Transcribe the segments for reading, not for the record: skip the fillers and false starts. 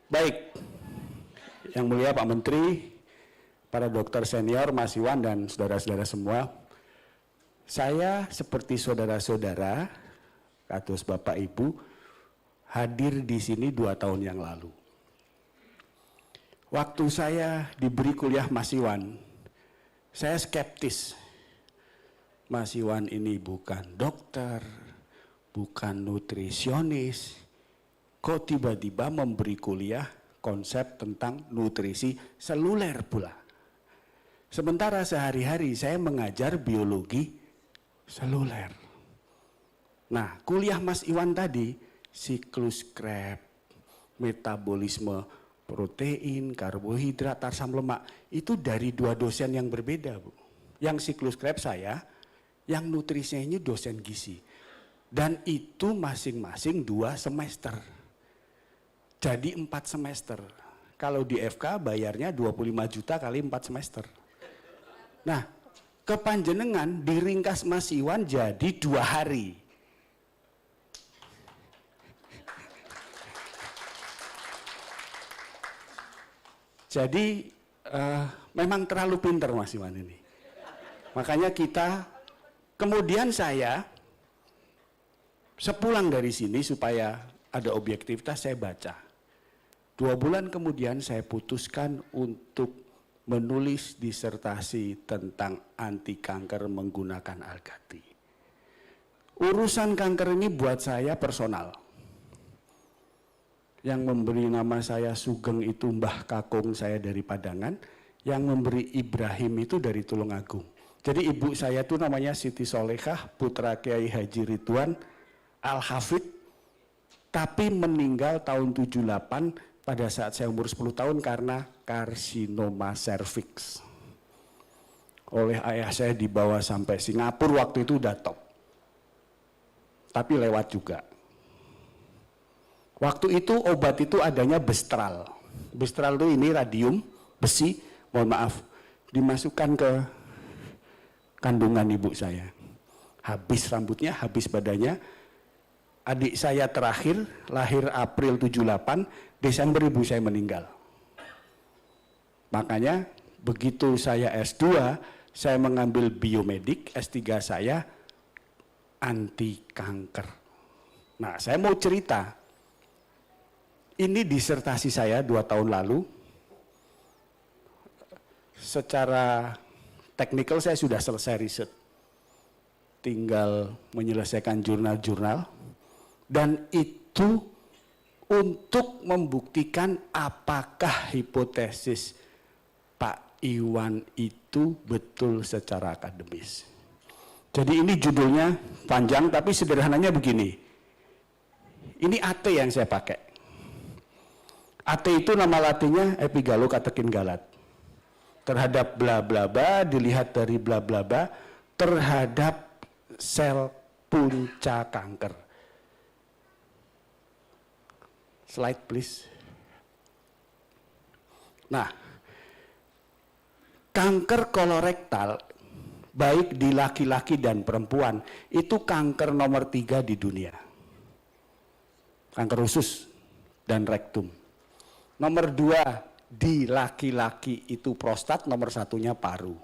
Baik, yang mulia Pak Menteri, para dokter senior, Mas Iwan dan saudara-saudara semua, saya seperti saudara-saudara, kados Bapak Ibu, hadir di sini 2 tahun yang lalu. Waktu saya diberi kuliah Mas Iwan, saya skeptis. Mas Iwan ini bukan dokter, bukan nutrisionis, kok tiba-tiba memberi kuliah konsep tentang nutrisi seluler pula. Sementara sehari-hari saya mengajar biologi seluler. Nah, kuliah Mas Iwan tadi, siklus Krebs, metabolisme protein, karbohidrat, asam lemak, itu dari 2 dosen yang berbeda, Bu. Yang siklus Krebs saya, yang nutrisinya ini dosen gizi. Dan itu masing-masing 2 semester. Jadi 4 semester. Kalau di FK bayarnya 25 juta kali 4 semester. Nah, kepanjenengan diringkas Mas Iwan jadi 2 hari. Jadi memang terlalu pintar Mas Iwan ini. Makanya kemudian saya sepulang dari sini supaya ada objektivitas, saya baca. 2 bulan kemudian saya putuskan untuk menulis disertasi tentang anti kanker menggunakan algati. Urusan kanker ini buat saya personal. Yang memberi nama saya Sugeng itu Mbah Kakung saya dari Padangan, yang memberi Ibrahim itu dari Tulungagung. Jadi ibu saya itu namanya Siti Solehah, putra Kiai Haji Ridwan Al-Hafid, tapi meninggal tahun 78 pada saat saya umur 10 tahun karena karsinoma serviks. Oleh ayah saya dibawa sampai Singapura, waktu itu udah top. Tapi lewat juga. Waktu itu obat itu adanya Bestral. Bestral itu ini radium, besi, mohon maaf, dimasukkan ke kandungan ibu saya. Habis rambutnya, habis badannya. Adik saya terakhir lahir April 78, Desember ibu saya meninggal. Makanya begitu saya S2, saya mengambil biomedik, S3 saya anti kanker. Nah, saya mau cerita. Ini disertasi saya 2 tahun lalu. Secara teknikal saya sudah selesai riset. Tinggal menyelesaikan jurnal-jurnal. Dan itu untuk membuktikan apakah hipotesis Pak Iwan itu betul secara akademis. Jadi ini judulnya panjang tapi sederhananya begini. Ini AT yang saya pakai. AT itu nama latinnya epigalokatekin galat. Terhadap bla bla bla, dilihat dari bla bla bla, terhadap sel punca kanker. Slide please. Nah, kanker kolorektal baik di laki-laki dan perempuan itu kanker nomor 3 di dunia. Kanker usus dan rektum. Nomor 2 di laki-laki itu prostat, nomor 1-nya paru.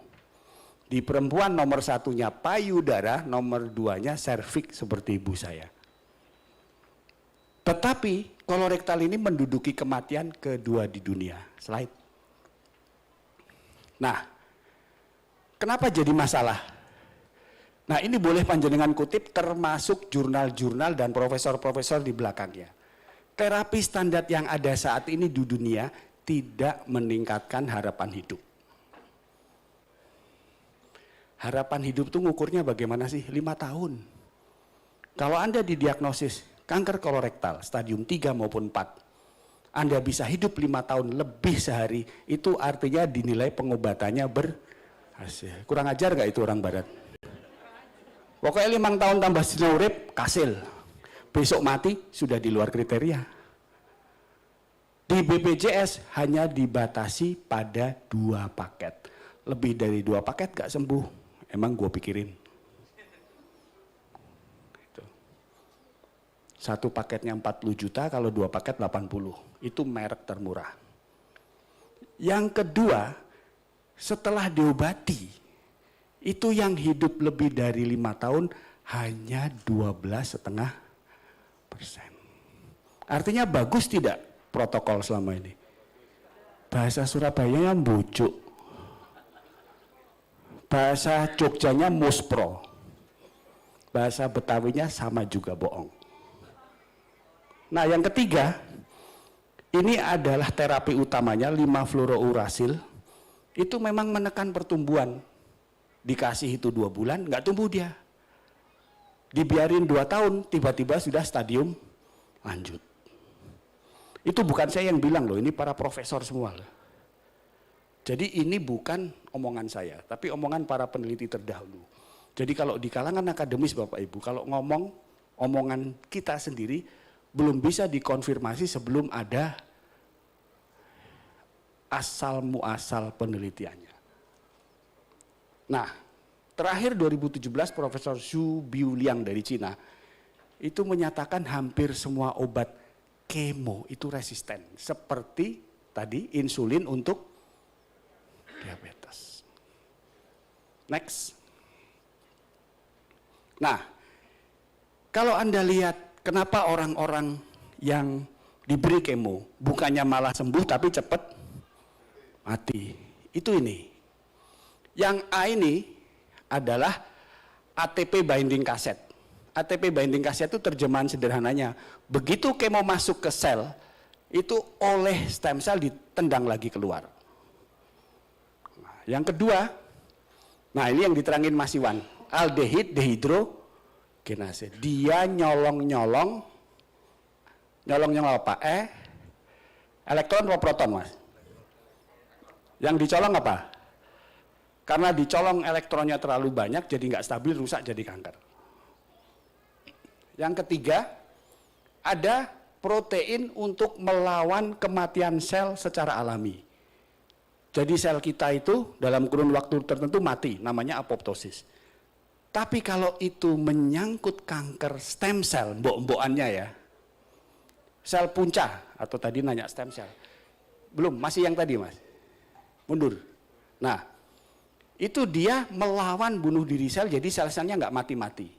Di perempuan nomor 1-nya payudara, nomor 2-nya serviks seperti ibu saya. Tetapi kolorektal ini menduduki kematian kedua di dunia. Slide. Nah, kenapa jadi masalah? Nah, ini boleh panjenengan kutip termasuk jurnal-jurnal dan profesor-profesor di belakangnya. Terapi standar yang ada saat ini di dunia tidak meningkatkan harapan hidup. Harapan hidup itu ngukurnya bagaimana sih? 5 tahun. Kalau Anda didiagnosis kanker kolorektal stadium 3 maupun 4, Anda bisa hidup 5 tahun lebih sehari, itu artinya dinilai pengobatannya berhasil. Kurang ajar gak itu orang barat? Pokoknya 5 tahun tambah sinurip, kasil. Besok mati, sudah di luar kriteria. Di BPJS hanya dibatasi pada 2 paket. Lebih dari 2 paket gak sembuh, emang gue pikirin. Satu paketnya 40 juta, kalau 2 paket 80. Itu merek termurah. Yang kedua, setelah diobati, itu yang hidup lebih dari 5 tahun hanya 12,5%. Artinya bagus tidak protokol selama ini? Bahasa Surabayanya bujuk. Bahasa Jogjanya muspro. Bahasa Betawinya sama juga bohong. Nah yang ketiga, ini adalah terapi utamanya 5-fluorourasil. Itu memang menekan pertumbuhan. Dikasih itu 2 bulan, nggak tumbuh dia. Dibiarin 2 tahun, tiba-tiba sudah stadium lanjut. Itu bukan saya yang bilang loh, ini para profesor semua loh. Jadi ini bukan omongan saya, tapi omongan para peneliti terdahulu. Jadi kalau di kalangan akademis Bapak Ibu, kalau ngomong omongan kita sendiri, belum bisa dikonfirmasi sebelum ada asal muasal penelitiannya. Nah, terakhir 2017 Profesor Zhu Biuliang dari Cina itu menyatakan hampir semua obat kemo itu resisten, seperti tadi insulin untuk diabetes. Next. Nah, kalau Anda lihat kenapa orang-orang yang diberi kemo bukannya malah sembuh tapi cepat mati? Itu ini. Yang A ini adalah ATP binding cassette. ATP binding cassette itu terjemahan sederhananya, begitu kemo masuk ke sel, itu oleh stem cell ditendang lagi keluar. Nah, yang kedua, nah ini yang diterangin Mas Iwan, aldehid dehidrogenase. Dia nyolong apa? Elektron atau proton, Mas? Yang dicolong apa? Karena dicolong elektronnya terlalu banyak, jadi nggak stabil, rusak, jadi kanker. Yang ketiga, ada protein untuk melawan kematian sel secara alami. Jadi sel kita itu dalam kurun waktu tertentu mati, namanya apoptosis. Tapi kalau itu menyangkut kanker stem cell, mbok-mbokannya ya, sel punca, atau tadi nanya stem cell. Belum, masih yang tadi Mas. Mundur. Nah, itu dia melawan bunuh diri sel, jadi sel-selnya nggak mati-mati.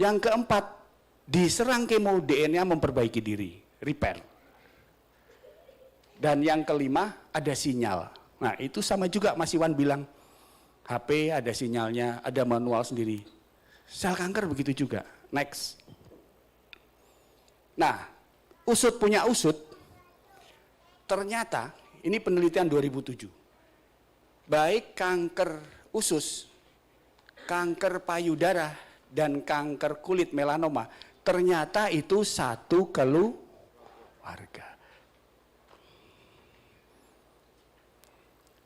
Yang keempat, diserang kemo DNA memperbaiki diri, repair. Dan yang kelima, ada sinyal. Nah, itu sama juga Mas Iwan bilang, HP ada sinyalnya, ada manual sendiri. Sel kanker begitu juga. Next. Nah, usut punya usut, ternyata, ini penelitian 2007, baik kanker usus, kanker payudara, dan kanker kulit melanoma, ternyata itu satu keluarga.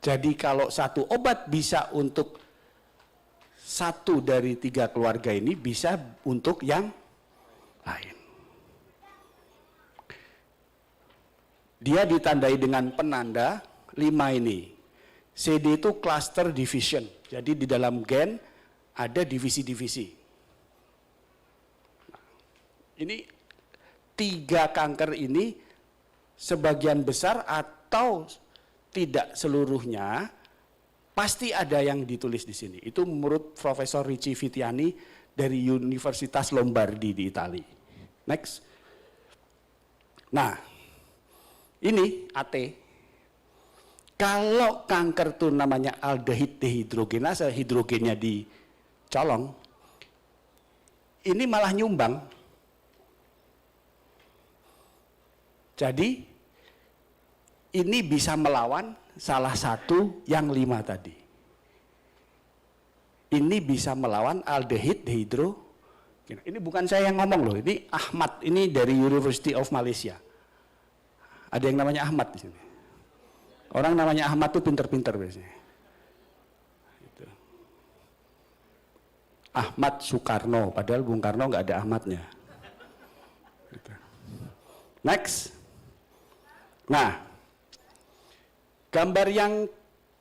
Jadi kalau satu obat bisa untuk 1 dari 3 keluarga ini, bisa untuk yang lain. Dia ditandai dengan penanda 5 ini. CD itu cluster division. Jadi di dalam gen ada divisi-divisi. Ini 3 kanker ini sebagian besar atau tidak seluruhnya pasti ada yang ditulis di sini. Itu menurut Profesor Ricci Vitiani dari Universitas Lombardi di Italia. Next. Nah, ini AT. Kalau kanker itu namanya aldehid dehidrogenase, hidrogennya dicolong, ini malah nyumbang. Jadi ini bisa melawan salah satu yang 5 tadi. Ini bisa melawan aldehid dehidrogenase. Ini bukan saya yang ngomong loh, ini Ahmad, ini dari University of Malaysia. Ada yang namanya Ahmad di sini. Orang namanya Ahmad tuh pinter-pinter biasanya. Gitu. Ahmad Soekarno, padahal Bung Karno nggak ada Ahmadnya. Gitu. Next. Nah, gambar yang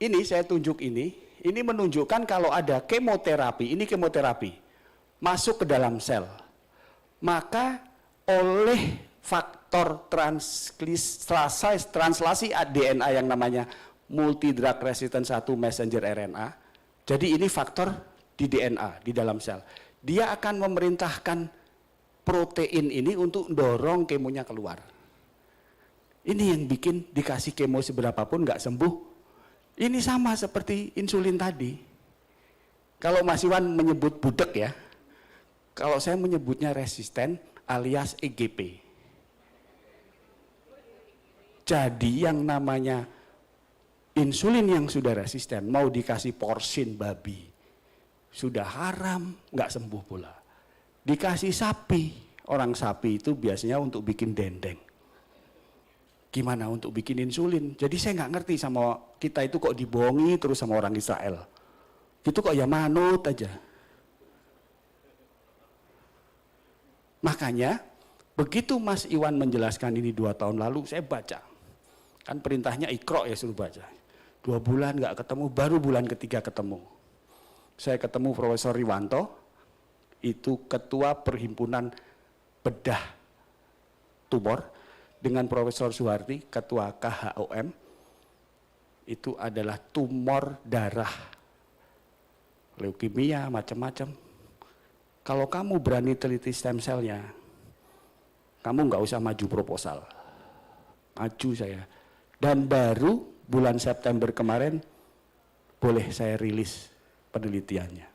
ini saya tunjuk ini menunjukkan kalau ada kemoterapi, ini kemoterapi, masuk ke dalam sel. Maka oleh faktor translasi DNA yang namanya multi-drug resistant 1 messenger RNA. Jadi ini faktor di DNA, di dalam sel. Dia akan memerintahkan protein ini untuk dorong kemonya keluar. Ini yang bikin dikasih kemo seberapapun nggak sembuh. Ini sama seperti insulin tadi. Kalau Mas Iwan menyebut budek ya, kalau saya menyebutnya resisten alias EGP. Jadi yang namanya insulin yang sudah resisten, mau dikasih porsin babi, sudah haram, nggak sembuh pula. Dikasih sapi, orang sapi itu biasanya untuk bikin dendeng. Gimana untuk bikin insulin? Jadi saya nggak ngerti sama kita itu kok dibohongi terus sama orang Israel. Itu kok ya manut aja. Makanya begitu Mas Iwan menjelaskan ini 2 tahun lalu, saya baca. Kan perintahnya Iqra ya, suruh baca. 2 bulan nggak ketemu, baru bulan ketiga ketemu. Saya ketemu Profesor Riwanto, itu ketua perhimpunan bedah tumor, dengan Profesor Suharti, ketua KHOM, itu adalah tumor darah, leukemia, macam-macam. Kalau kamu berani teliti stem cell-nya, kamu nggak usah maju proposal. Maju saya. Dan baru bulan September kemarin, boleh saya rilis penelitiannya.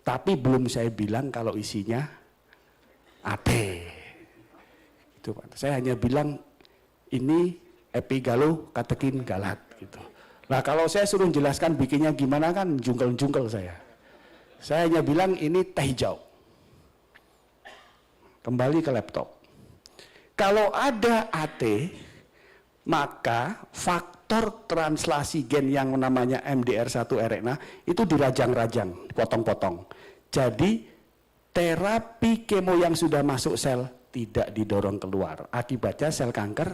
Tapi belum saya bilang kalau isinya AT. Itu, Pak. Saya hanya bilang ini epigalo katekin galat gitu. Nah kalau saya suruh jelaskan bikinnya gimana kan jungkel-jungkel saya. Saya hanya bilang ini teh hijau. Kembali ke laptop. Kalau ada AT, maka faktor translasi gen yang namanya MDR1 RNA itu dirajang-rajang, potong-potong. Jadi terapi kemo yang sudah masuk sel tidak didorong keluar. Akibatnya sel kanker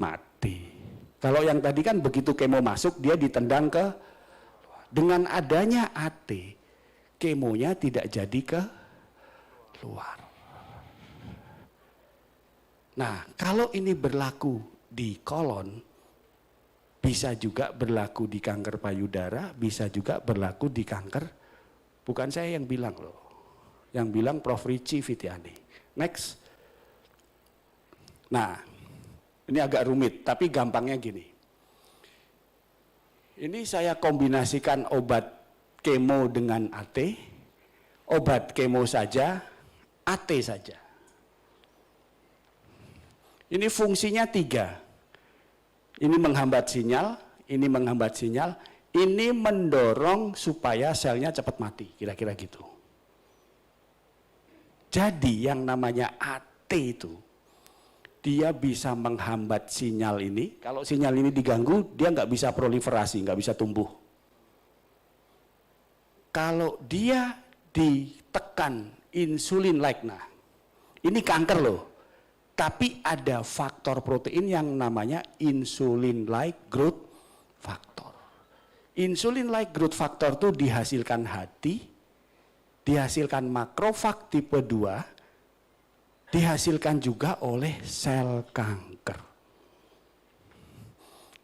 mati. Kalau yang tadi kan begitu kemo masuk dia ditendang ke, dengan adanya AT, kemonya tidak jadi ke luar. Nah, kalau ini berlaku di kolon, bisa juga berlaku di kanker payudara, bisa juga berlaku di kanker, bukan saya yang bilang loh, yang bilang Prof. Ricci Fitiani. Next. Nah, ini agak rumit, tapi gampangnya gini. Ini saya kombinasikan obat kemo dengan AT, obat kemo saja, AT saja. Ini fungsinya 3. Ini menghambat sinyal, ini menghambat sinyal, ini mendorong supaya selnya cepat mati, kira-kira gitu. Jadi yang namanya AT itu, dia bisa menghambat sinyal ini. Kalau sinyal ini diganggu, dia nggak bisa proliferasi, nggak bisa tumbuh. Kalau dia ditekan insulin-like, nah ini kanker loh. Tapi ada faktor protein yang namanya insulin-like growth factor. Insulin-like growth factor itu dihasilkan hati, dihasilkan makrofag tipe 2, dihasilkan juga oleh sel kanker.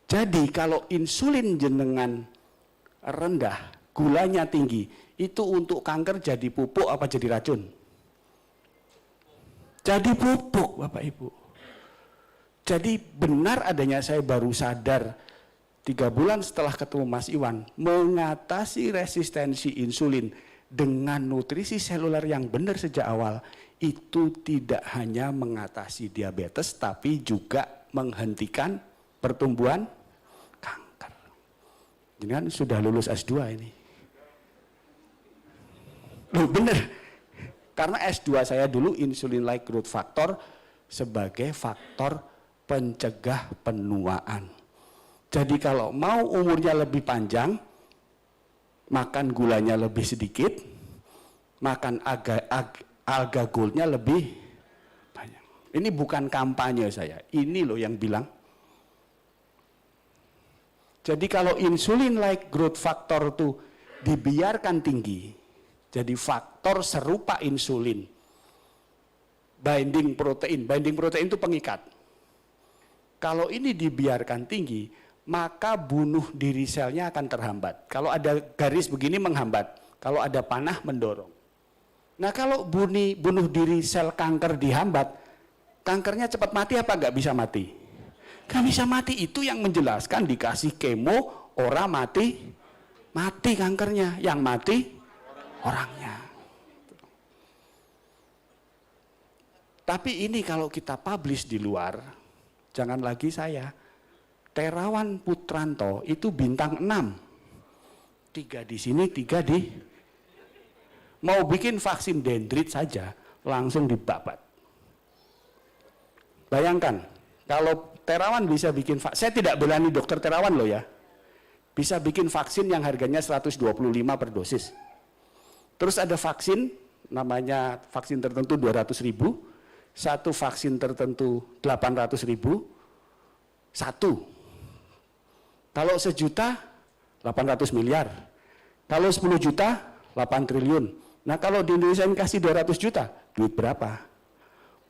Jadi kalau insulin jenengan rendah, gulanya tinggi, itu untuk kanker jadi pupuk apa jadi racun? Jadi pupuk, Bapak Ibu. Jadi benar adanya, saya baru sadar 3 bulan setelah ketemu Mas Iwan, mengatasi resistensi insulin dengan nutrisi seluler yang benar sejak awal, itu tidak hanya mengatasi diabetes, tapi juga menghentikan pertumbuhan kanker. Jadi kan sudah lulus S2 ini. Loh benar. Karena S2 saya dulu insulin-like growth factor sebagai faktor pencegah penuaan. Jadi kalau mau umurnya lebih panjang, makan gulanya lebih sedikit, makan alga goldnya lebih banyak. Ini bukan kampanye saya, ini loh yang bilang. Jadi kalau insulin-like growth factor itu dibiarkan tinggi, jadi faktor serupa insulin binding protein. Binding protein itu pengikat. Kalau ini dibiarkan tinggi, maka bunuh diri selnya akan terhambat. Kalau ada garis begini menghambat, kalau ada panah mendorong. Nah kalau bunuh diri sel kanker dihambat, kankernya cepat mati apa nggak bisa mati? Nggak bisa mati, itu yang menjelaskan dikasih kemo, orang mati kankernya, yang mati orangnya. Tapi ini kalau kita publish di luar, jangan lagi saya. Terawan Putranto itu bintang 6. 3 di sini, 3 di. Mau bikin vaksin dendrit saja, langsung dibabat. Bayangkan, kalau Terawan bisa bikin vaksin, saya tidak belani dokter Terawan loh ya. Bisa bikin vaksin yang harganya 125 per dosis. Terus ada vaksin, namanya vaksin tertentu 200.000, satu vaksin tertentu 800.000, satu. Kalau 1 juta, 800 miliar. Kalau 10 juta, 8 triliun. Nah kalau di Indonesia ini kasih 200 juta, duit berapa?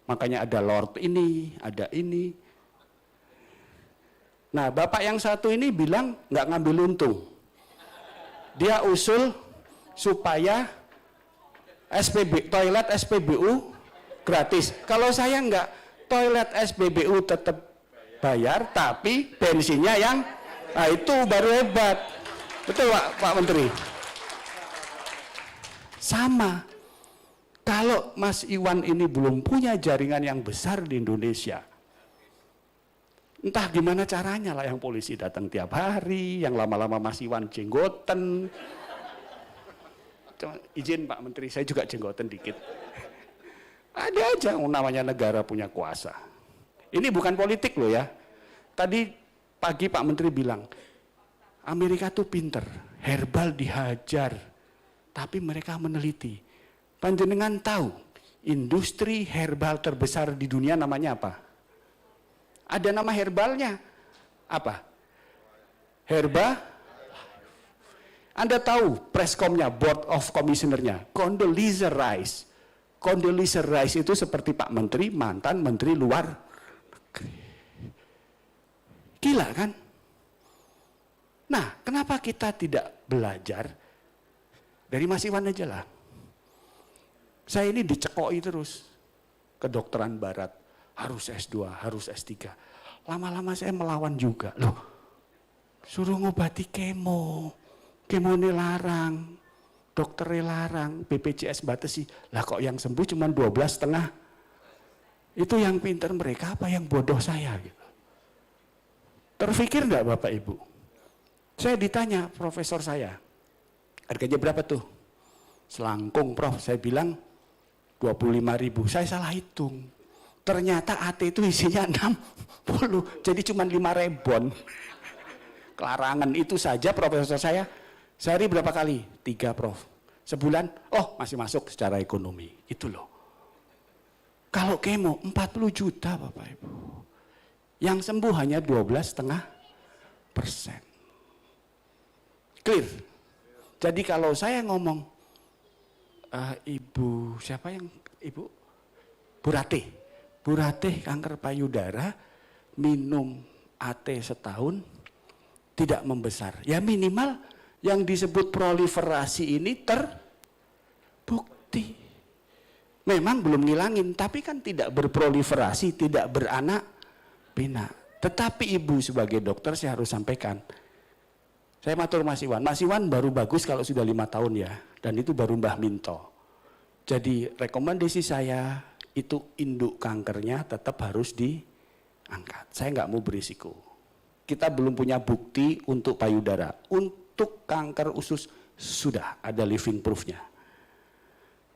Makanya ada Lord ini, ada ini. Nah bapak yang satu ini bilang nggak ngambil untung. Dia usul supaya toilet SPBU gratis. Kalau saya nggak, toilet SPBU tetap bayar, tapi bensinnya yang, nah itu baru hebat. Betul Pak Menteri? Sama. Kalau Mas Iwan ini belum punya jaringan yang besar di Indonesia, entah gimana caranya lah, yang polisi datang tiap hari, yang lama-lama Mas Iwan jenggoten. Izin Pak Menteri, saya juga jenggoten dikit. Ada aja namanya negara punya kuasa. Ini bukan politik loh ya. Tadi pagi Pak Menteri bilang, Amerika tuh pinter, herbal dihajar, tapi mereka meneliti. Panjenengan tahu, industri herbal terbesar di dunia namanya apa? Ada nama herbalnya. Apa? Herba. Anda tahu preskomnya, board of commissioner-nya, Condoleezza Rice. Condoleezza Rice itu seperti Pak Menteri, mantan Menteri Luar Negeri. Gila kan? Nah, kenapa kita tidak belajar dari Mas Iwan aja lah? Saya ini dicekoi terus, kedokteran barat, harus S2, harus S3. Lama-lama saya melawan juga. Loh, suruh ngobati kemo ini larang, dokter larang, BPJS batasi. Lah kok yang sembuh cuma 12,5? Itu yang pintar mereka apa yang bodoh saya? Gitu. Terfikir enggak Bapak Ibu? Saya ditanya profesor saya, harganya berapa tuh? Selangkung Prof, saya bilang 25.000, saya salah hitung. Ternyata AT itu isinya 60, jadi cuma 5 rebon. Kelarangan itu saja profesor saya, sehari berapa kali? 3 Prof. Sebulan, oh masih masuk secara ekonomi, itu loh. Kalau kemo 40 juta Bapak Ibu. Yang sembuh hanya 12,5%. Clear? Jadi kalau saya ngomong, Ibu, siapa yang Ibu? Bu Ratih kanker payudara, minum AT setahun, tidak membesar. Ya minimal yang disebut proliferasi ini terbukti. Memang belum ngilangin, tapi kan tidak berproliferasi, tidak beranak pinak. Tetapi Ibu sebagai dokter saya harus sampaikan, saya matur Mas Iwan baru bagus kalau sudah 5 tahun ya, dan itu baru Mbah Minto. Jadi rekomendasi saya itu induk kankernya tetap harus diangkat. Saya nggak mau berisiko. Kita belum punya bukti untuk payudara. Untuk kanker usus sudah ada living proof-nya.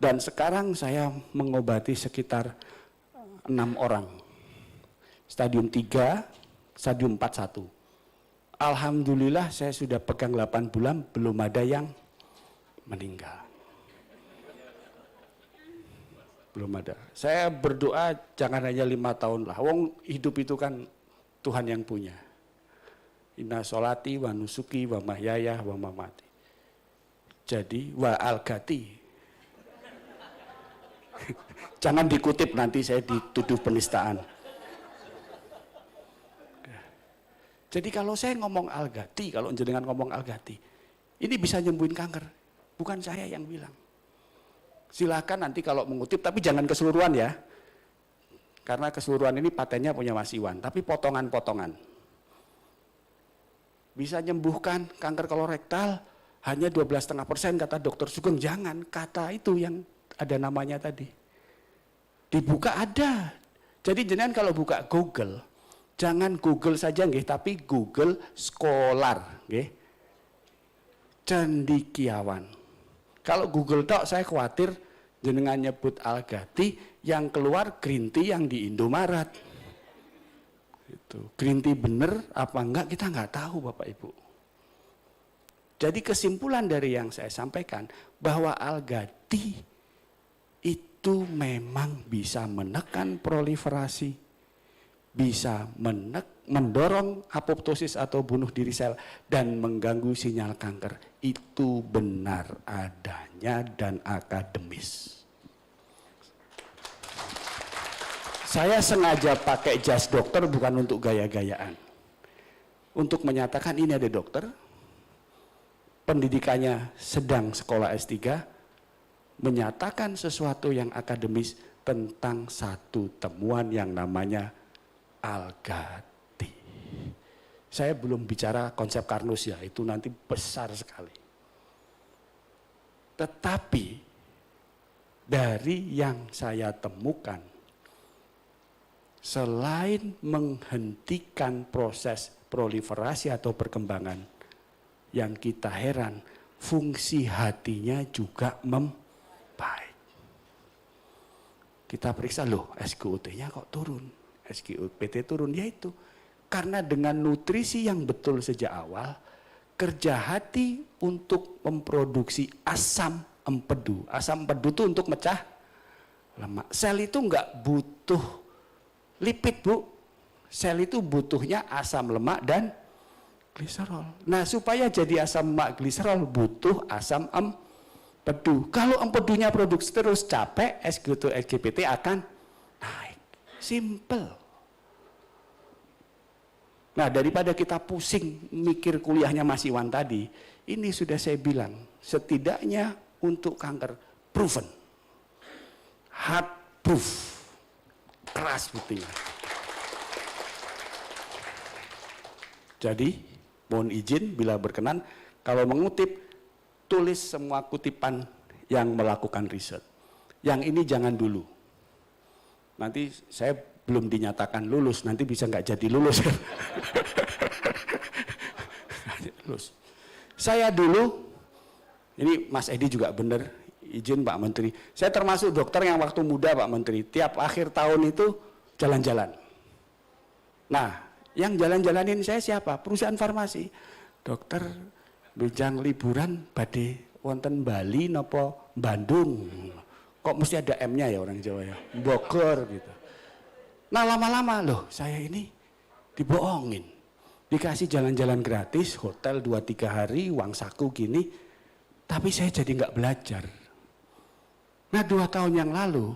Dan sekarang saya mengobati sekitar 6 orang. Stadium 3, stadium 4-1. Alhamdulillah saya sudah pegang 8 bulan, belum ada yang meninggal. Belum ada. Saya berdoa jangan hanya 5 tahun lah. Wong hidup itu kan Tuhan yang punya. Inna sholati wa nusuki wa mahyaya wa mamati. Jadi wa algati. Jangan dikutip nanti saya dituduh penistaan. Jadi kalau saya ngomong Al-Ghati, kalau jenengan ngomong Al-Ghati, ini bisa nyembuhin kanker. Bukan saya yang bilang. Silakan nanti kalau mengutip, tapi jangan keseluruhan ya. Karena keseluruhan ini patennya punya Mas Iwan, tapi potongan-potongan. Bisa nyembuhkan kanker kolorektal hanya 12,5% kata dokter Sugeng. Jangan, kata itu yang ada namanya tadi. Dibuka ada. Jadi jenengan kalau buka Google, jangan Google saja nggih, tapi Google Scholar nggih. Cendikiawan. Kalau Google tok saya khawatir jenengan nyebut Al-Ghati yang keluar green tea yang di Indomaret. Itu. Green tea bener apa enggak kita nggak tahu Bapak Ibu. Jadi kesimpulan dari yang saya sampaikan bahwa Al-Ghati itu memang bisa menekan proliferasi, bisa mendorong apoptosis atau bunuh diri sel dan mengganggu sinyal kanker. Itu benar adanya dan akademis. Saya sengaja pakai jas dokter bukan untuk gaya-gayaan. Untuk menyatakan ini ada dokter, pendidikannya sedang sekolah S3, menyatakan sesuatu yang akademis tentang satu temuan yang namanya Al-Ghati. Saya belum bicara konsep Karnus ya, itu nanti besar sekali. Tetapi dari yang saya temukan, selain menghentikan proses proliferasi atau perkembangan, yang kita heran, fungsi hatinya juga membaik. Kita periksa, loh SGOT-nya kok turun, SGOT turun, yaitu karena dengan nutrisi yang betul sejak awal, kerja hati untuk memproduksi asam empedu. Asam empedu itu untuk mecah lemak. Sel itu enggak butuh lipid, Bu. Sel itu butuhnya asam lemak dan gliserol. Nah, supaya jadi asam lemak gliserol butuh asam empedu. Kalau empedunya produksi terus, capek, SGO2 SGPT akan naik. Simple. Nah, daripada kita pusing mikir kuliahnya Mas Iwan tadi, ini sudah saya bilang, setidaknya untuk kanker proven. Hard proof. Keras buktinya. Jadi, mohon izin bila berkenan, kalau mengutip, tulis semua kutipan yang melakukan riset. Yang ini jangan dulu. Nanti saya belum dinyatakan lulus, nanti bisa nggak jadi lulus. Lulus. Saya dulu, ini Mas Edi juga benar, izin Pak Menteri. Saya termasuk dokter yang waktu muda Pak Menteri, tiap akhir tahun itu jalan-jalan. Nah, yang jalan-jalanin saya siapa? Perusahaan farmasi. Dokter bejang liburan badhe wonten Bali nopo Bandung. Kok mesti ada M-nya ya orang Jawa ya? Bogor gitu. Nah, lama-lama loh saya ini dibohongin. Dikasih jalan-jalan gratis, hotel 2-3 hari, uang saku gini. Tapi saya jadi nggak belajar. Nah, 2 tahun yang lalu,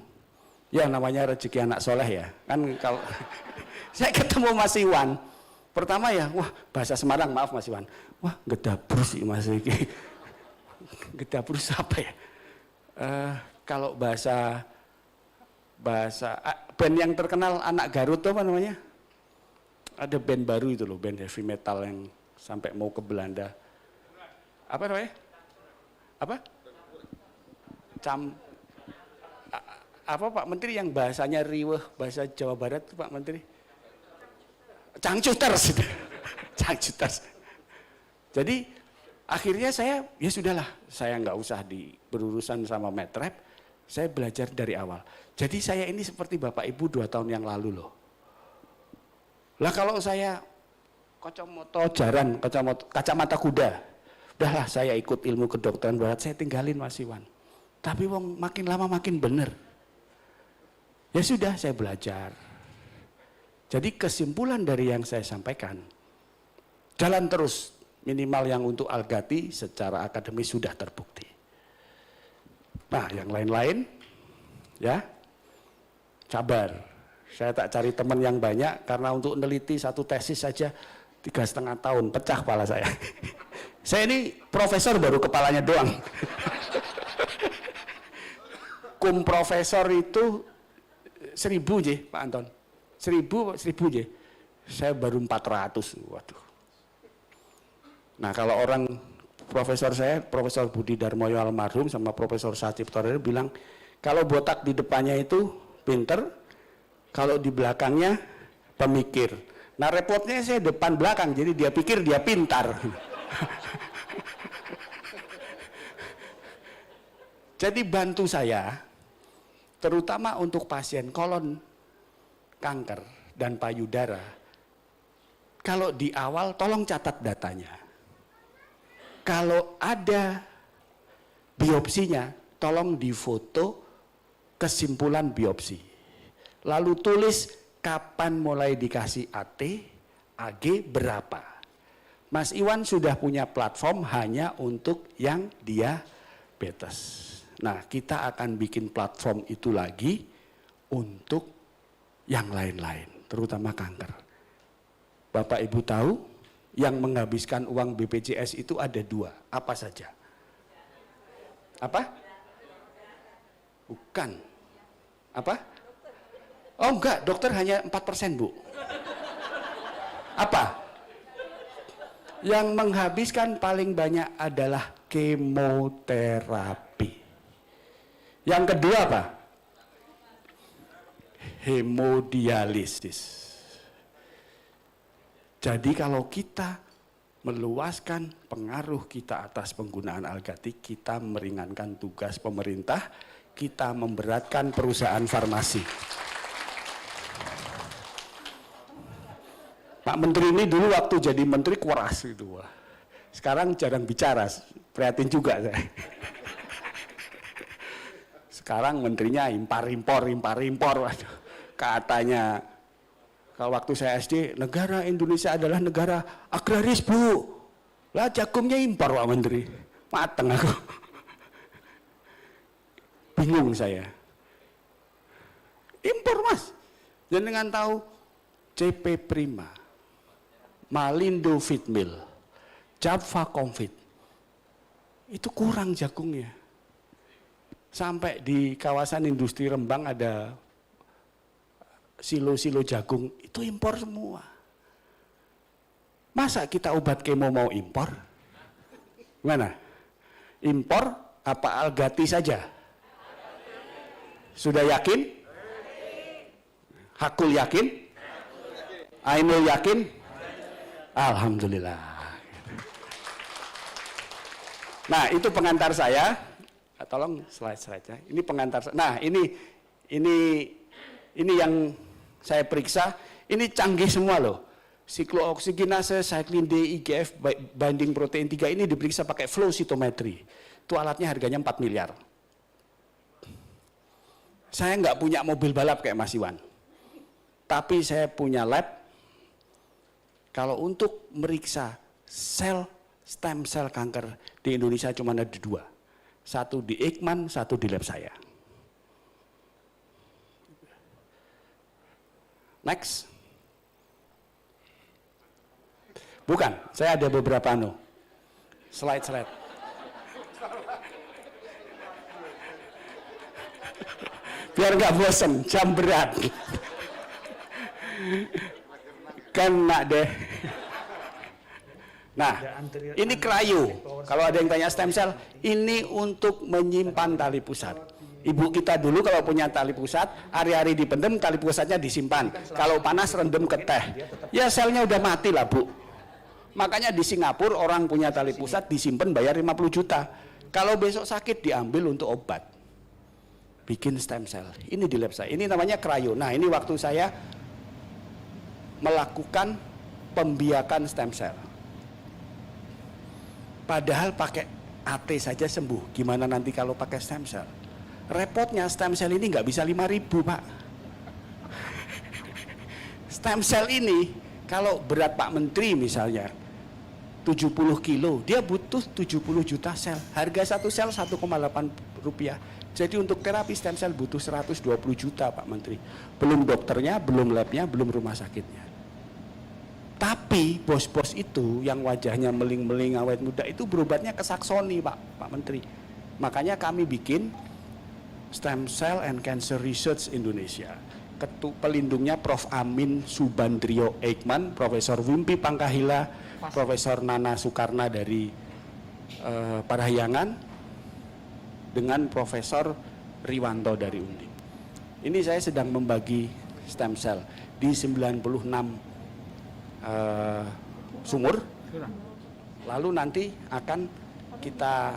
ya namanya rezeki anak soleh ya. Kan kalau saya ketemu Mas Iwan, pertama ya, wah bahasa Semarang, maaf Mas Iwan. Wah, gedabru sih Mas Iki. Gedabru apa ya? Kalau bahasa band yang terkenal anak Garut itu apa namanya? Ada band baru itu loh, band heavy metal yang sampai mau ke Belanda. Apa namanya? Apa? Apa Pak Menteri yang bahasanya riweh, bahasa Jawa Barat itu Pak Menteri? Cangcuters. Cangcuters. Jadi akhirnya saya, ya sudahlah, saya nggak usah berurusan sama Medrep, saya belajar dari awal. Jadi saya ini seperti Bapak Ibu 2 tahun yang lalu loh. Lah kalau saya kacamata jaran, kacamata kuda, udahlah saya ikut ilmu kedokteran barat, saya tinggalin Mas Iwan. Tapi wong makin lama makin bener. Ya sudah, saya belajar. Jadi kesimpulan dari yang saya sampaikan, jalan terus, minimal yang untuk Al-Ghati secara akademis sudah terbukti. Nah, yang lain-lain, Ya, sabar. Saya tak cari teman yang banyak karena untuk meneliti satu tesis saja 3,5 tahun, pecah kepala saya. Saya ini profesor baru kepalanya doang. Kum profesor itu 1.000 je, Pak Anton. 1.000 je. Saya baru 400. Waduh. Nah, kalau orang profesor saya, Profesor Budi Darmoyo almarhum sama Profesor Satip Torero bilang, kalau botak di depannya itu pinter, kalau di belakangnya pemikir. Nah, repotnya saya depan belakang, jadi dia pikir dia pintar. Jadi bantu saya, terutama untuk pasien kolon kanker dan payudara, kalau di awal tolong catat datanya. Kalau ada biopsinya, tolong difoto kesimpulan biopsi. Lalu tulis kapan mulai dikasih AT, AG berapa. Mas Iwan sudah punya platform hanya untuk yang diabetes. Nah, kita akan bikin platform itu lagi untuk yang lain-lain, terutama kanker. Bapak Ibu tahu, yang menghabiskan uang BPJS itu ada 2, apa saja? Apa? Bukan. Apa? Oh enggak, dokter hanya 4%, Bu. Apa? Yang menghabiskan paling banyak adalah kemoterapi. Yang kedua apa? Hemodialisis. Jadi kalau kita meluaskan pengaruh kita atas penggunaan algatik, kita meringankan tugas pemerintah, kita memberatkan perusahaan farmasi. Pak Menteri ini dulu waktu jadi menteri keras gitu. Sekarang jarang bicara, prihatin juga saya. Sekarang menterinya impor. Katanya, kalau waktu saya SD, negara Indonesia adalah negara agraris, Bu. Lah jagungnya impor, Pak Menteri. Mateng aku. Bingung saya. Impor, Mas. Jangan tahu CP Prima, Malindo Feedmill, Java Comfit. Itu kurang jagungnya. Sampai di kawasan industri Rembang ada silo-silo jagung, itu impor semua. Masa kita obat kemo mau impor? Gimana? Impor apa algati saja? Sudah yakin? Hakul yakin? Ainul yakin? Alhamdulillah. Nah, itu pengantar saya. Tolong slide-nya. Ini pengantar. Nah, ini yang saya periksa. Ini canggih semua loh. Siklooksigenase, cyclin D, IGF, binding protein 3 ini diperiksa pakai flow cytometry. Itu alatnya harganya 4 miliar. Saya nggak punya mobil balap kayak Mas Iwan. Tapi saya punya lab. Kalau untuk meriksa stem cell kanker di Indonesia cuma ada 2. Satu di Eijkman, satu di lab saya. Next. Bukan, saya ada beberapa slide. Biar nggak bosen, jam berat. Kena deh. Nah, ini cryo. Kalau ada yang tanya stem cell, ini untuk menyimpan tali pusat. Ibu kita dulu kalau punya tali pusat, hari-hari dipendem, tali pusatnya disimpan. Kalau panas rendem ke teh. Ya selnya udah mati lah, Bu. Makanya di Singapura orang punya tali pusat disimpan bayar 50 juta. Kalau besok sakit diambil untuk obat. Bikin stem cell. Ini di lab saya. Ini namanya cryo. Nah, ini waktu saya melakukan pembiakan stem cell. Padahal pakai AT saja sembuh. Gimana nanti kalau pakai stem cell? Repotnya stem cell ini nggak bisa 5.000, Pak. Stem cell ini kalau berat Pak Menteri misalnya 70 kilo, dia butuh 70 juta sel. Harga satu sel 1,8 rupiah. Jadi untuk terapi stem cell butuh 120 juta Pak Menteri. Belum dokternya, belum labnya, belum rumah sakitnya. Tapi bos-bos itu yang wajahnya meling-meling awet muda itu berobatnya ke Saksoni Pak Menteri. Makanya kami bikin Stem Cell and Cancer Research Indonesia. Pelindungnya Prof. Amin Subandrio Eijkman, Profesor Wimpi Pangkahila, Profesor Nana Soekarna dari Parahyangan, dengan Profesor Riwanto dari Undip. Ini saya sedang membagi stem cell di 96 sumur, lalu nanti akan kita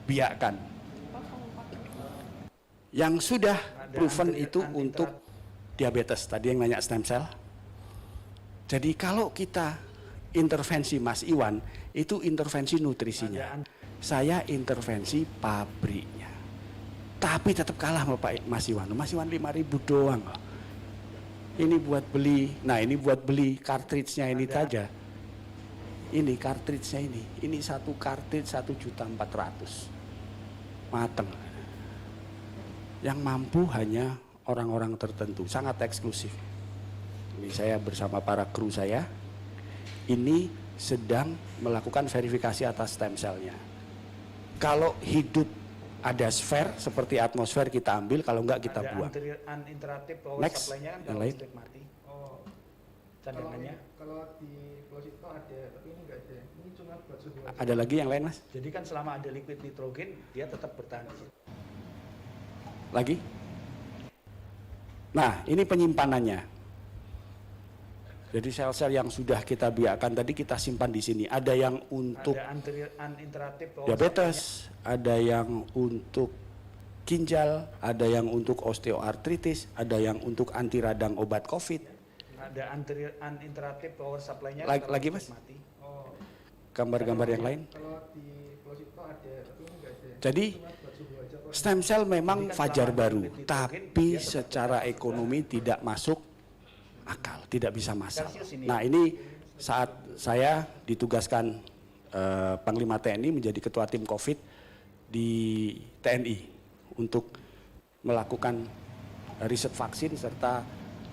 biakkan. Yang sudah proven itu untuk diabetes, tadi yang nanya stem cell. Jadi kalau kita intervensi Mas Iwan, itu intervensi nutrisinya. Saya intervensi pabriknya. Tapi tetap kalah sama Pak Mas Iwan. Mas Iwan 5.000 doang. Ini buat beli, nah ini buat beli cartridge-nya ini saja. Ini cartridge-nya ini satu cartridge 1.400.000. Mateng. Yang mampu hanya orang-orang tertentu, sangat eksklusif. Ini saya bersama para kru saya, ini sedang melakukan verifikasi atas stem cell-nya. Kalau hidup ada sfer seperti atmosfer kita ambil, kalau enggak kita buang. Next, yang lain. Oh, cadangannya. Kalau di Plosito ada, tapi ini enggak ada. Ini cuma buat suhu aja. Ada lagi yang lain, Mas? Jadi kan selama ada liquid nitrogen, dia tetap bertahan. Lagi? Nah, ini penyimpanannya. Jadi sel-sel yang sudah kita biarkan tadi kita simpan di sini. Ada yang untuk diabetes, ada yang untuk ginjal, ada yang untuk osteoartritis, ada yang untuk anti radang obat COVID. Ada uninterrupted power supply-nya. Lagi Mas? Oh. Gambar-gambar yang lain. Kalau di Plosito ada, tapi ini enggak ada. Jadi stem cell memang fajar baru, tapi secara ekonomi tidak masuk akal, tidak bisa masuk. Nah ini saat saya ditugaskan Panglima TNI menjadi ketua tim COVID di TNI untuk melakukan riset vaksin serta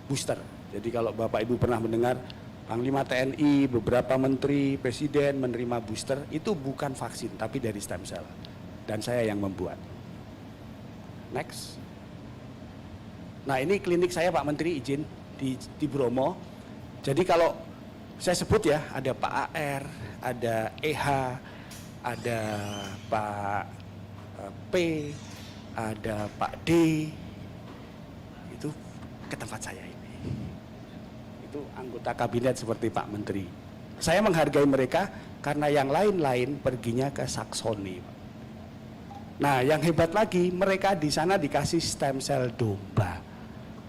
booster. Jadi kalau Bapak Ibu pernah mendengar Panglima TNI, beberapa menteri, presiden menerima booster, itu bukan vaksin tapi dari stem cell. Dan saya yang membuat. Next. Nah ini klinik saya Pak Menteri izin di Bromo. Jadi kalau saya sebut ya, ada Pak AR, ada EH, ada Pak P, ada Pak D, itu ke tempat saya ini. Itu anggota kabinet seperti Pak Menteri. Saya menghargai mereka karena yang lain-lain perginya ke Saksoni. Nah yang hebat lagi, mereka di sana dikasih stem cell domba.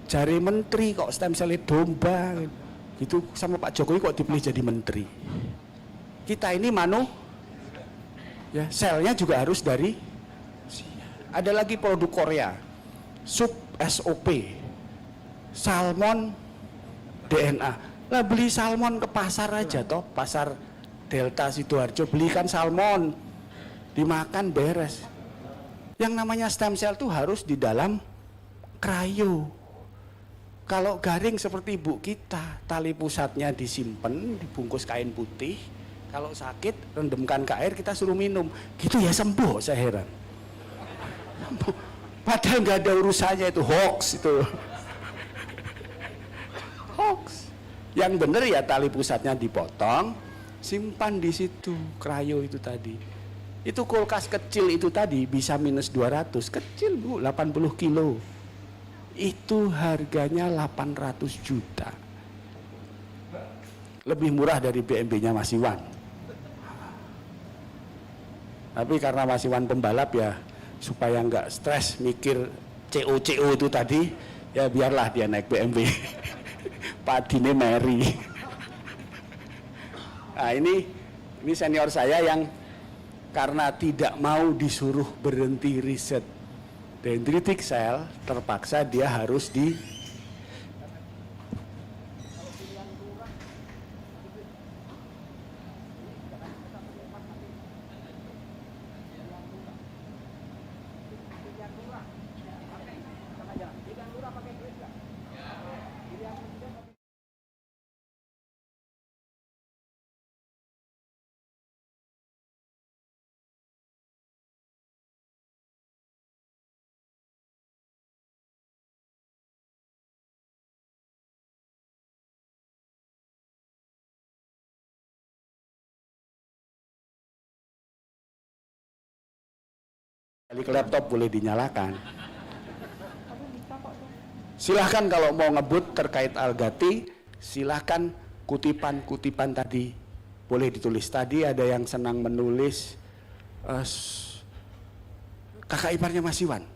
Jari menteri kok stem cell domba gitu, sama Pak Jokowi kok dipilih jadi menteri. Kita ini ya selnya juga harus dari. Ada lagi produk Korea, sub SOP, salmon DNA. Lah beli salmon ke pasar aja toh, pasar Delta Sidoarjo, belikan salmon, dimakan beres. Yang namanya stem cell tuh harus di dalam cryo. Kalau garing seperti ibu kita, tali pusatnya disimpan, dibungkus kain putih. Kalau sakit, rendamkan ke air, kita suruh minum. Gitu ya sembuh, saya heran. Padahal nggak ada urusannya, itu hoax itu. Hoax. Yang benar ya tali pusatnya dipotong, simpan di situ, cryo itu tadi. Itu kulkas kecil itu tadi bisa minus 200, kecil Bu, 80 kilo. Itu harganya 800 juta. Lebih murah dari BMW-nya Mas Iwan. Tapi karena Mas Iwan pembalap ya, supaya nggak stres mikir CO itu tadi, ya biarlah dia naik BMW. Padine Mary. Nah ini senior saya yang karena tidak mau disuruh berhenti riset dendritic cell, terpaksa dia harus Ke laptop boleh dinyalakan. Silahkan kalau mau ngebut terkait Al-Ghati, silahkan kutipan-kutipan tadi boleh ditulis. Tadi ada yang senang menulis kakak iparnya Mas Iwan.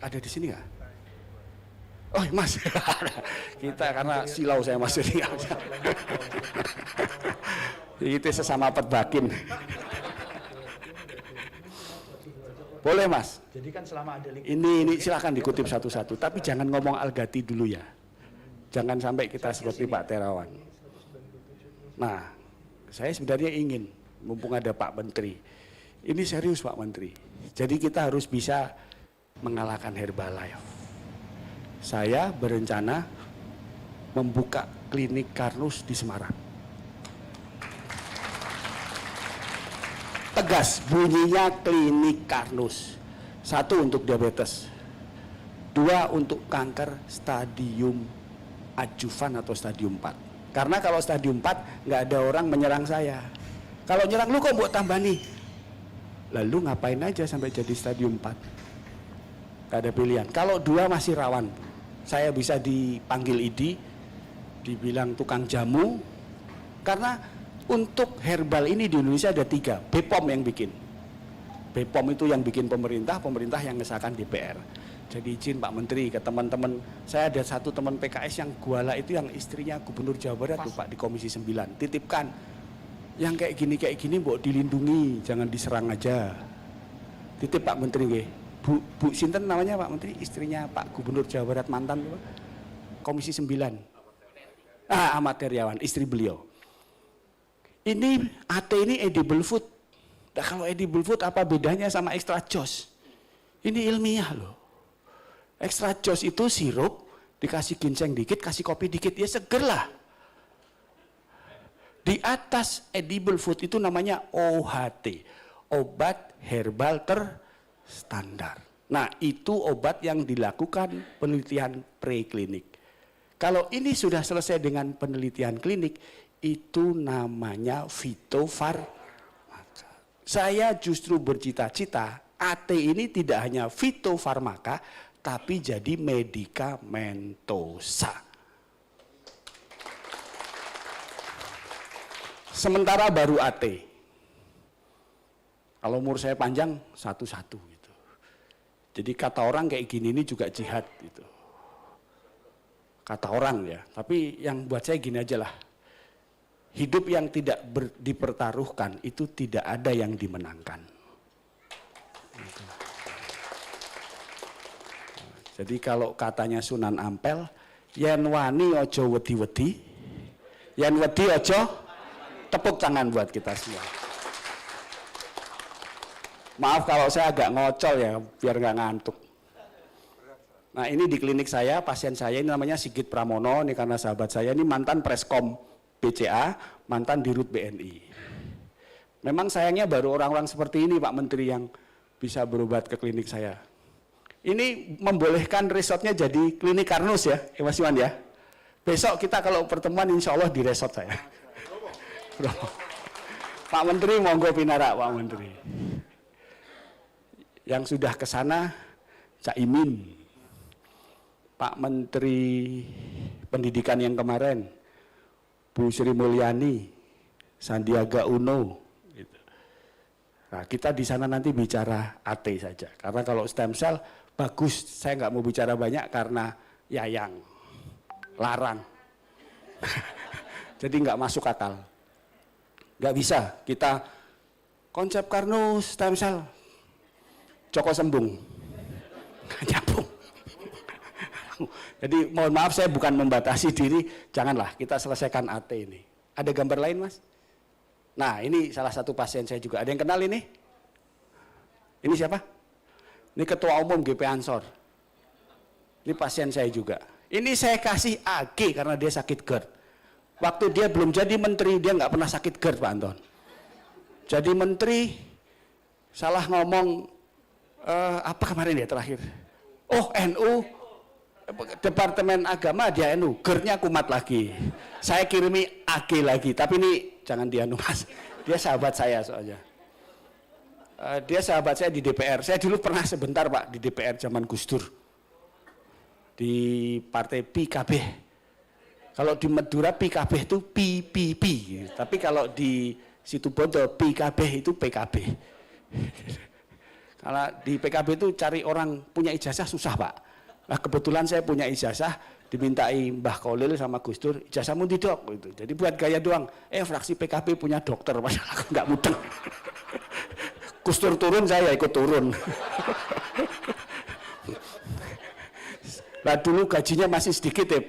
Ada di sini nggak? Oh Mas, kita karena silau saya Mas ini. Itu sesama petbakin. Boleh Mas. Jadi kan selama ada liquid Ini silakan dikutip satu-satu, tapi jangan ngomong Al-Ghati dulu ya. Jangan sampai kita seperti Pak Terawan. Nah, saya sebenarnya ingin, mumpung ada Pak Menteri, ini serius Pak Menteri. Jadi kita harus bisa mengalahkan Herbalife. Saya berencana membuka klinik Karnus di Semarang. Tegas, bunyinya klinik Karnus. 1 untuk diabetes, 2 untuk kanker stadium adjuvan atau stadium 4. Karena kalau stadium 4 nggak ada orang menyerang saya. Kalau nyerang lu kok buat tambah nih? Lalu ngapain aja sampai jadi stadium 4? Gak ada pilihan. Kalau 2 masih rawan, saya bisa dipanggil ID, dibilang tukang jamu. Karena untuk herbal ini di Indonesia ada 3, BPOM yang bikin. BPOM itu yang bikin pemerintah, pemerintah yang ngesahkan DPR. Jadi izin Pak Menteri ke teman-teman, saya ada satu teman PKS yang guala itu yang istrinya Gubernur Jawa Barat tuh Pak di Komisi 9, titipkan yang kayak gini mbok dilindungi, jangan diserang aja. Titip Pak Menteri nggih. Bu sinten namanya Pak Menteri, istrinya Pak Gubernur Jawa Barat mantan Pak. Komisi 9. Ahmad Heriawan, istri beliau. Ini AT ini edible food. Nah, kalau edible food apa bedanya sama extra juice? Ini ilmiah loh. Extra juice itu sirup, dikasih ginseng dikit, kasih kopi dikit, ya seger lah. Di atas edible food itu namanya OHT, obat herbal terstandar. Nah, itu obat yang dilakukan penelitian preklinik. Kalau ini sudah selesai dengan penelitian klinik, itu namanya fitofarmaka. Saya justru bercita-cita AT ini tidak hanya fitofarmaka, tapi jadi medikamentosa. Sementara baru AT. Kalau umur saya panjang, satu-satu gitu. Jadi kata orang kayak gini ini juga jihad gitu. Kata orang ya, tapi yang buat saya gini aja lah. Hidup yang tidak dipertaruhkan itu tidak ada yang dimenangkan. Jadi kalau katanya Sunan Ampel, yen wani ojo wedi-wedi, yen wedi ojo, tepuk tangan buat kita semua. Maaf kalau saya agak ngocol ya, biar nggak ngantuk. Nah ini di klinik saya, pasien saya ini namanya Sigit Pramono, ini karena sahabat saya, ini mantan Preskom BCA, mantan Dirut BNI. Memang sayangnya baru orang-orang seperti ini Pak Menteri yang bisa berobat ke klinik saya. Ini membolehkan resortnya jadi klinik Karnus ya, Mas Iwan ya. Besok kita kalau pertemuan insya Allah di resort saya. Pak Menteri monggo pinara Pak Menteri. Yang sudah ke sana Cak Imin, Pak Menteri Pendidikan yang kemarin, Bu Sri Mulyani, Sandiaga Uno. Gitu. Nah, kita di sana nanti bicara AT saja. Karena kalau stem cell bagus, saya nggak mau bicara banyak karena yayang, larang. Jadi nggak masuk akal. Nggak bisa kita konsep Karnus stem cell, Joko Sembung, nyambung. Jadi mohon maaf saya bukan membatasi diri, janganlah kita selesaikan AT ini. Ada gambar lain Mas? Nah ini salah satu pasien saya juga, ada yang kenal ini? Ini siapa? Ini Ketua Umum GP Ansor. Ini pasien saya juga. Ini saya kasih AG karena dia sakit GERD. Waktu dia belum jadi menteri, dia nggak pernah sakit GERD Pak Anton. Jadi menteri, salah ngomong, apa kemarin ya terakhir? Oh NU, Departemen Agama dia NU, GERD-nya kumat lagi. Saya kirimi AG lagi, tapi ini jangan dianu Mas. Dia sahabat saya soalnya. Dia sahabat saya di DPR. Saya dulu pernah sebentar Pak di DPR zaman Gus Dur. Di partai PKB. Kalau di Madura PKB itu PPP. Tapi kalau di Situbondo PKB itu PKB. Karena di PKB itu cari orang punya ijazah susah Pak. Nah kebetulan saya punya ijazah, dimintai Mbah Kholil sama Gus Dur, ijazahmu di dok. Gitu. Jadi buat gaya doang, fraksi PKB punya dokter, padahal aku nggak mudeng. Gus Dur turun, saya ikut turun. Nah dulu gajinya masih sedikit ya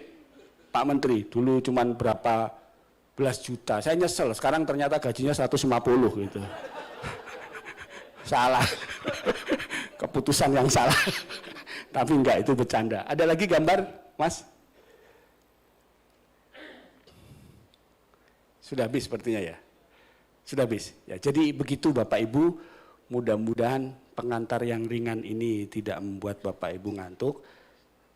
Pak Menteri, dulu cuman berapa belas juta. Saya nyesel, sekarang ternyata gajinya 150 gitu. Salah. Keputusan yang salah. Tapi enggak, itu bercanda. Ada lagi gambar, Mas? Sudah habis sepertinya ya? Sudah habis. Ya, jadi begitu Bapak Ibu, mudah-mudahan pengantar yang ringan ini tidak membuat Bapak Ibu ngantuk.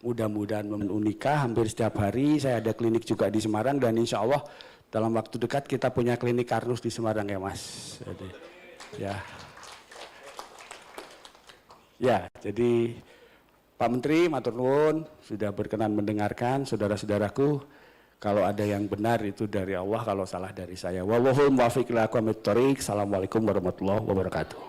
Mudah-mudahan Unika hampir setiap hari, saya ada klinik juga di Semarang dan insya Allah dalam waktu dekat kita punya klinik Karnus di Semarang ya Mas. Jadi, jadi Pak Menteri, matur nuwun sudah berkenan mendengarkan. Saudara-saudaraku, kalau ada yang benar itu dari Allah, kalau salah dari saya. Wallahul muwaffiq ila aqwamit thoriq. Assalamualaikum warahmatullahi wabarakatuh.